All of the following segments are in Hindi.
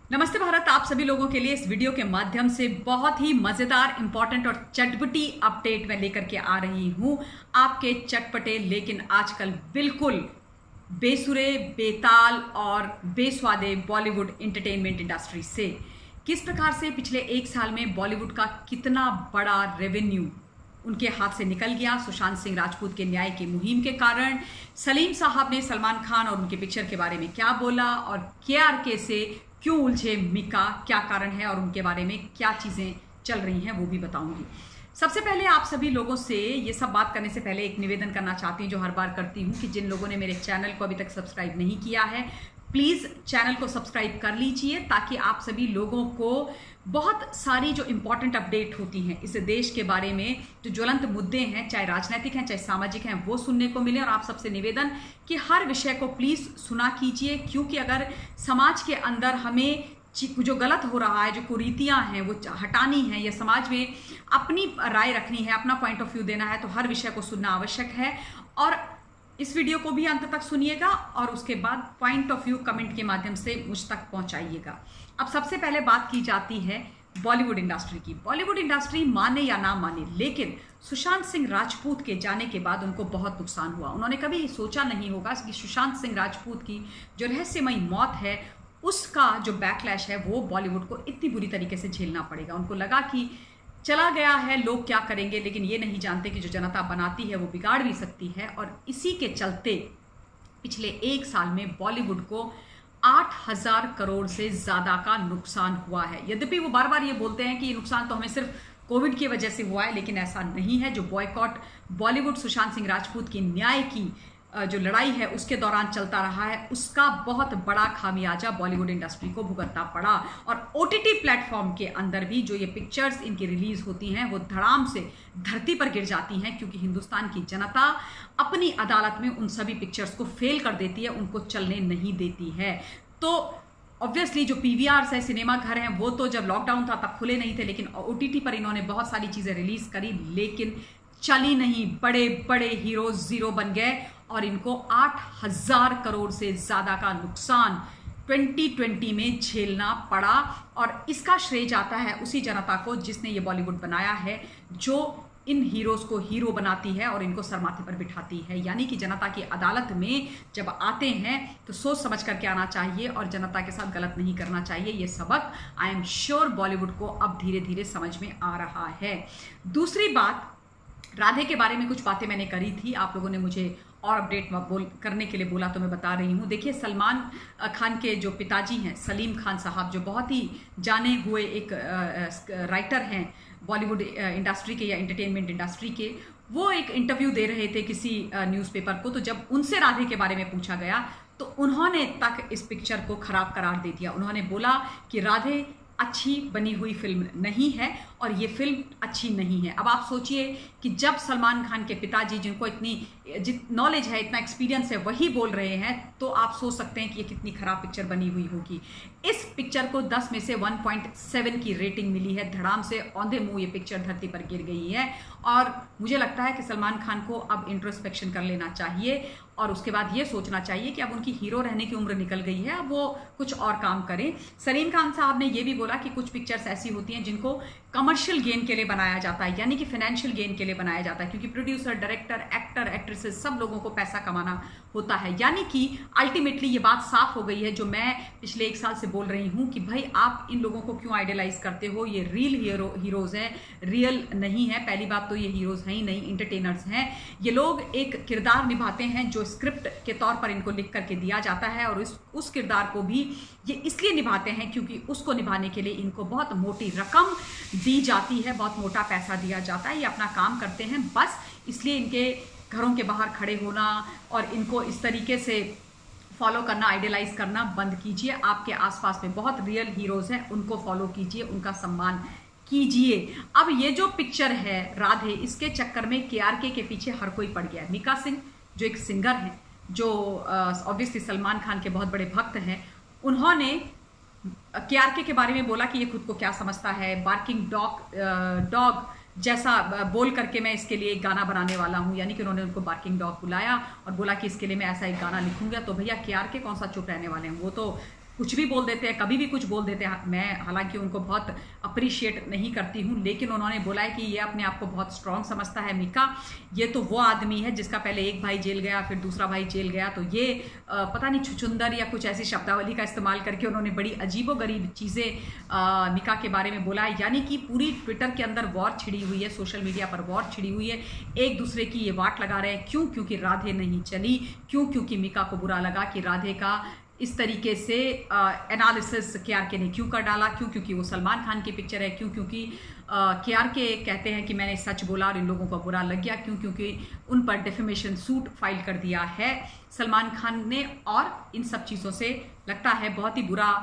नमस्ते भारत। आप सभी लोगों के लिए इस वीडियो के माध्यम से बहुत ही मजेदार, इंपॉर्टेंट और चटपटी अपडेट मैं लेकर के आ रही हूं आपके चटपटे लेकिन आजकल बिल्कुल बेसुरे, बेताल और बेस्वादे बॉलीवुड एंटरटेनमेंट इंडस्ट्री से किस प्रकार से पिछले एक साल में बॉलीवुड का कितना बड़ा रेवेन्यू उनके हाथ से निकल गया सुशांत सिंह राजपूत के न्याय की मुहिम के कारण। सलीम साहब ने सलमान खान और उनके पिक्चर के बारे में क्या बोला और केआरके से क्यों उलझे मिका, क्या कारण है और उनके बारे में क्या चीजें चल रही हैं वो भी बताऊंगी। सबसे पहले आप सभी लोगों से ये सब बात करने से पहले एक निवेदन करना चाहती हूँ जो हर बार करती हूँ कि जिन लोगों ने मेरे चैनल को अभी तक सब्सक्राइब नहीं किया है प्लीज चैनल को सब्सक्राइब कर लीजिए ताकि आप सभी लोगों को बहुत सारी जो इंपॉर्टेंट अपडेट होती हैं इस देश के बारे में, जो ज्वलंत मुद्दे हैं, चाहे राजनीतिक हैं चाहे सामाजिक हैं, वो सुनने को मिले। और आप सबसे निवेदन कि हर विषय को प्लीज सुना कीजिए, क्योंकि अगर समाज के अंदर हमें जो गलत हो रहा है, जो कुरीतियां हैं वो हटानी है या समाज में अपनी राय रखनी है, अपना पॉइंट ऑफ व्यू देना है, तो हर विषय को सुनना आवश्यक है। और इस वीडियो को भी अंत तक सुनिएगा और उसके बाद पॉइंट ऑफ व्यू कमेंट के माध्यम से मुझ तक पहुंचाइएगा। अब सबसे पहले बात की जाती है बॉलीवुड इंडस्ट्री की। बॉलीवुड इंडस्ट्री माने या ना माने, लेकिन सुशांत सिंह राजपूत के जाने के बाद उनको बहुत नुकसान हुआ। उन्होंने कभी सोचा नहीं होगा कि सुशांत सिंह राजपूत की जो रहस्यमयी मौत है उसका जो बैकलैश है वो बॉलीवुड को इतनी बुरी तरीके से झेलना पड़ेगा। उनको लगा कि चला गया है, लोग क्या करेंगे, लेकिन ये नहीं जानते कि जो जनता बनाती है वो बिगाड़ भी सकती है। और इसी के चलते पिछले एक साल में बॉलीवुड को 8,000 करोड़ से ज्यादा का नुकसान हुआ है। यद्यपि वो बार बार ये बोलते हैं कि ये नुकसान तो हमें सिर्फ कोविड की वजह से हुआ है, लेकिन ऐसा नहीं है। जो बॉयकॉट बॉलीवुड सुशांत सिंह राजपूत की न्याय की जो लड़ाई है उसके दौरान चलता रहा है, उसका बहुत बड़ा खामियाजा बॉलीवुड इंडस्ट्री को भुगतना पड़ा। और ओटीटी प्लेटफॉर्म के अंदर भी जो ये पिक्चर्स इनकी रिलीज होती हैं वो धड़ाम से धरती पर गिर जाती हैं, क्योंकि हिंदुस्तान की जनता अपनी अदालत में उन सभी पिक्चर्स को फेल कर देती है, उनको चलने नहीं देती है। तो ऑब्वियसली जो पीवीआर है, सिनेमा घर हैं, वो तो जब लॉकडाउन था तब खुले नहीं थे, लेकिन ओटीटी पर इन्होंने बहुत सारी चीजें रिलीज करी लेकिन चली नहीं। बड़े बड़े हीरोज जीरो बन गए और इनको 8,000 करोड़ से ज्यादा का नुकसान 2020 में झेलना पड़ा। और इसका श्रेय जाता है उसी जनता को जिसने ये बॉलीवुड बनाया है, जो इन हीरोज को हीरो बनाती है और इनको सरमाथे पर बिठाती है। यानी कि जनता की अदालत में जब आते हैं तो सोच समझ करके आना चाहिए और जनता के साथ गलत नहीं करना चाहिए। ये सबक आई एम श्योर बॉलीवुड को अब धीरे धीरे समझ में आ रहा है। दूसरी बात, राधे के बारे में कुछ बातें मैंने करी थी, आप लोगों ने मुझे और अपडेट करने के लिए बोला तो मैं बता रही हूँ। देखिए, सलमान खान के जो पिताजी हैं सलीम खान साहब, जो बहुत ही जाने हुए एक राइटर हैं बॉलीवुड इंडस्ट्री के या एंटरटेनमेंट इंडस्ट्री के, वो एक इंटरव्यू दे रहे थे किसी न्यूज़पेपर को। तो जब उनसे राधे के बारे में पूछा गया तो उन्होंने तक इस पिक्चर को खराब करार दे दिया। उन्होंने बोला कि राधे अच्छी बनी हुई फिल्म नहीं है और ये फिल्म अच्छी नहीं है। अब आप सोचिए कि जब सलमान खान के पिताजी, जिनको इतनी नॉलेज है, इतना एक्सपीरियंस है, वही बोल रहे हैं, तो आप सोच सकते हैं कि ये कितनी खराब पिक्चर बनी हुई होगी। इस पिक्चर को 10 में से 1.7 की रेटिंग मिली है। धड़ाम से औंधे मुंह ये पिक्चर धरती पर गिर गई है। और मुझे लगता है कि सलमान खान को अब इंट्रोस्पेक्शन कर लेना चाहिए और उसके बाद ये सोचना चाहिए कि अब उनकी हीरो रहने की उम्र निकल गई है, अब वो कुछ और काम करें। सलीम खान साहब ने ये भी बोला कि कुछ पिक्चर्स ऐसी होती हैं जिनको कमर्शियल गेन के लिए बनाया जाता है, यानी कि फाइनेंशियल गेन के लिए बनाया जाता है, क्योंकि प्रोड्यूसर, डायरेक्टर, एक्टर, एक्ट्रेसेस सब लोगों को पैसा कमाना होता है। यानी कि अल्टीमेटली ये बात साफ हो गई है जो मैं पिछले एक साल से बोल रही हूं कि भाई आप इन लोगों को क्यों आइडलाइज करते हो, ये रियल हीरोज हैं, रियल नहीं है। पहली बात तो ये हीरोज हैं ही नहीं, इंटरटेनर्स हैं। ये लोग एक किरदार निभाते हैं जो स्क्रिप्ट के तौर पर इनको लिख करके दिया जाता है और उस किरदार को भी ये इसलिए निभाते हैं क्योंकि उसको निभाने के लिए इनको बहुत मोटी रकम दी जाती है, बहुत मोटा पैसा दिया जाता है। ये अपना काम करते हैं बस, इसलिए इनके घरों के बाहर खड़े होना और इनको इस तरीके से फॉलो करना, आइडियलाइज करना बंद कीजिए। आपके आसपास में बहुत रियल हीरोज हैं, उनको फॉलो कीजिए, उनका सम्मान कीजिए। अब ये जो पिक्चर है राधे, इसके चक्कर में केआरके के पीछे हर कोई पड़ गया है। मिका सिंह जो एक सिंगर हैं, जो ऑब्वियसली सलमान खान के बहुत बड़े भक्त हैं, उन्होंने केआरके के बारे में बोला कि ये खुद को क्या समझता है, बार्किंग डॉग जैसा बोल करके मैं इसके लिए एक गाना बनाने वाला हूं। यानी कि उन्होंने उनको बार्किंग डॉग बुलाया और बोला कि इसके लिए मैं ऐसा एक गाना लिखूंगा। तो भैया केआरके कौन सा चुप रहने वाले हैं, वो तो कुछ भी बोल देते हैं, कभी भी कुछ बोल देते हैं। मैं हालांकि उनको बहुत अप्रिशिएट नहीं करती हूँ, लेकिन उन्होंने बोला है कि ये अपने आप को बहुत स्ट्रांग समझता है। मीका ये तो वो आदमी है जिसका पहले एक भाई जेल गया, फिर दूसरा भाई जेल गया, तो ये पता नहीं छुचुंदर या कुछ ऐसी शब्दावली का इस्तेमाल करके उन्होंने बड़ी अजीबोगरीब चीज़ें मीका के बारे में बोला है। यानी कि पूरी ट्विटर के अंदर वॉर छिड़ी हुई है, सोशल मीडिया पर वॉर छिड़ी हुई है, एक दूसरे की ये वाट लगा रहे हैं। क्यों? क्योंकि राधे नहीं चली। क्यों? क्योंकि मीका को बुरा लगा कि राधे का इस तरीके से एनालिसिस केआरके ने क्यों कर डाला। क्यों? क्योंकि वो सलमान खान की पिक्चर है। क्यों? क्योंकि केआरके कहते हैं कि मैंने सच बोला और इन लोगों को बुरा लग गया। क्यों? क्योंकि उन पर डिफेमेशन सूट फाइल कर दिया है सलमान खान ने, और इन सब चीज़ों से लगता है बहुत ही बुरा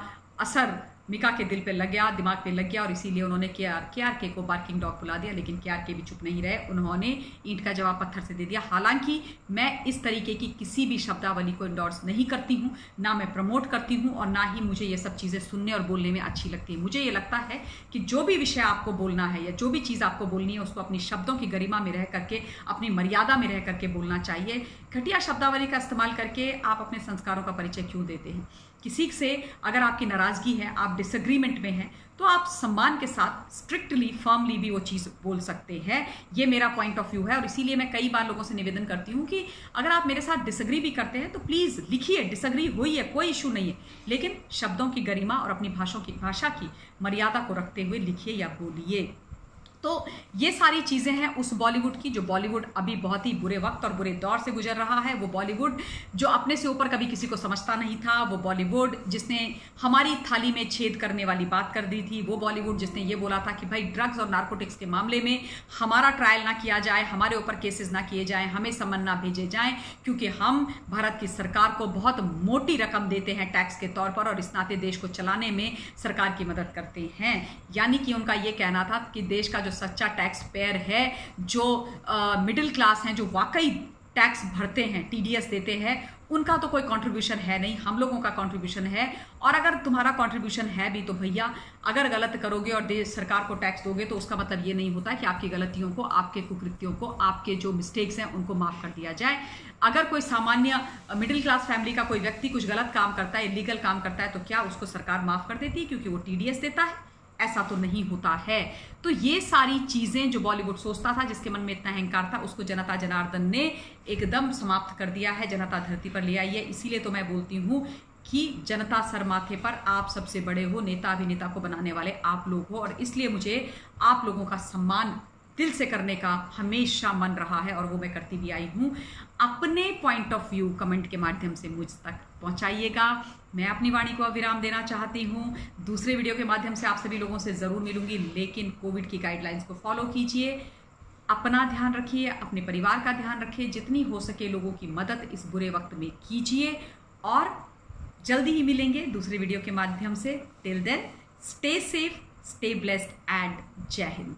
असर मीका के दिल पे लग गया, दिमाग पे लग गया, और इसीलिए उन्होंने केआरके को बार्किंग डॉग बुला दिया। लेकिन केआरके भी चुप नहीं रहे, उन्होंने ईंट का जवाब पत्थर से दे दिया। हालांकि मैं इस तरीके की किसी भी शब्दावली को इंडोर्स नहीं करती हूँ, ना मैं प्रमोट करती हूँ, और ना ही मुझे ये सब चीज़ें सुनने और बोलने में अच्छी लगती है। मुझे ये लगता है कि जो भी विषय आपको बोलना है या जो भी चीज़ आपको बोलनी है, उसको अपनी शब्दों की गरिमा में रह करके, अपनी मर्यादा में रह करके बोलना चाहिए। घटिया शब्दावली का इस्तेमाल करके आप अपने संस्कारों का परिचय क्यों देते हैं? किसी से अगर आपकी नाराजगी है, आप डिसएग्रीमेंट में हैं, तो आप सम्मान के साथ स्ट्रिक्टली फर्मली भी वो चीज़ बोल सकते हैं। ये मेरा पॉइंट ऑफ व्यू है, और इसीलिए मैं कई बार लोगों से निवेदन करती हूँ कि अगर आप मेरे साथ डिसएग्री भी करते हैं तो प्लीज़ लिखिए, डिसएग्री हुई है, कोई इशू नहीं है, लेकिन शब्दों की गरिमा और अपनी भाषा की मर्यादा को रखते हुए लिखिए या बोलिए। तो ये सारी चीज़ें हैं उस बॉलीवुड की, जो बॉलीवुड अभी बहुत ही बुरे वक्त और बुरे दौर से गुजर रहा है। वो बॉलीवुड जो अपने से ऊपर कभी किसी को समझता नहीं था, वो बॉलीवुड जिसने हमारी थाली में छेद करने वाली बात कर दी थी, वो बॉलीवुड जिसने ये बोला था कि भाई ड्रग्स और नारकोटिक्स के मामले में हमारा ट्रायल ना किया जाए, हमारे ऊपर केसेस ना किए जाएं, हमें समन ना भेजे जाएं, क्योंकि हम भारत की सरकार को बहुत मोटी रकम देते हैं टैक्स के तौर पर, और इस नाते देश को चलाने में सरकार की मदद करते हैं। यानी कि उनका ये कहना था कि देश का सच्चा टैक्स पेयर है, जो मिडिल क्लास हैं, जो वाकई टैक्स भरते हैं, टीडीएस देते हैं, उनका तो कोई कंट्रीब्यूशन है नहीं, हम लोगों का कंट्रीब्यूशन है। और अगर तुम्हारा कंट्रीब्यूशन है भी तो भैया, अगर गलत करोगे और देश सरकार को टैक्स दोगे तो उसका मतलब ये नहीं होता कि आपकी गलतियों को, आपके कुकृत्यों को, आपके जो मिस्टेक्स हैं उनको माफ कर दिया जाए। अगर कोई सामान्य मिडिल क्लास फैमिली का कोई व्यक्ति कुछ गलत काम करता है, इलीगल काम करता है, तो क्या उसको सरकार माफ कर देती है क्योंकि वो टीडीएस देता है? ऐसा तो नहीं होता है। तो ये सारी चीजें जो बॉलीवुड सोचता था, जिसके मन में इतना अहंकार था, उसको जनता जनार्दन ने एकदम समाप्त कर दिया है, जनता धरती पर ले आई है। इसीलिए तो मैं बोलती हूँ कि जनता सर माथे पर, आप सबसे बड़े हो, नेता अभिनेता को बनाने वाले आप लोग हो, और इसलिए मुझे आप लोगों का सम्मान दिल से करने का हमेशा मन रहा है, और वो मैं करती भी आई हूँ। अपने पॉइंट ऑफ व्यू कमेंट के माध्यम से मुझ तक पहुंचाइएगा। मैं अपनी वाणी को विराम देना चाहती हूँ। दूसरे वीडियो के माध्यम से आप सभी लोगों से ज़रूर मिलूंगी, लेकिन कोविड की गाइडलाइंस को फॉलो कीजिए, अपना ध्यान रखिए, अपने परिवार का ध्यान रखिए, जितनी हो सके लोगों की मदद इस बुरे वक्त में कीजिए, और जल्दी ही मिलेंगे दूसरे वीडियो के माध्यम से। Till then stay safe, stay blessed and जय हिंद।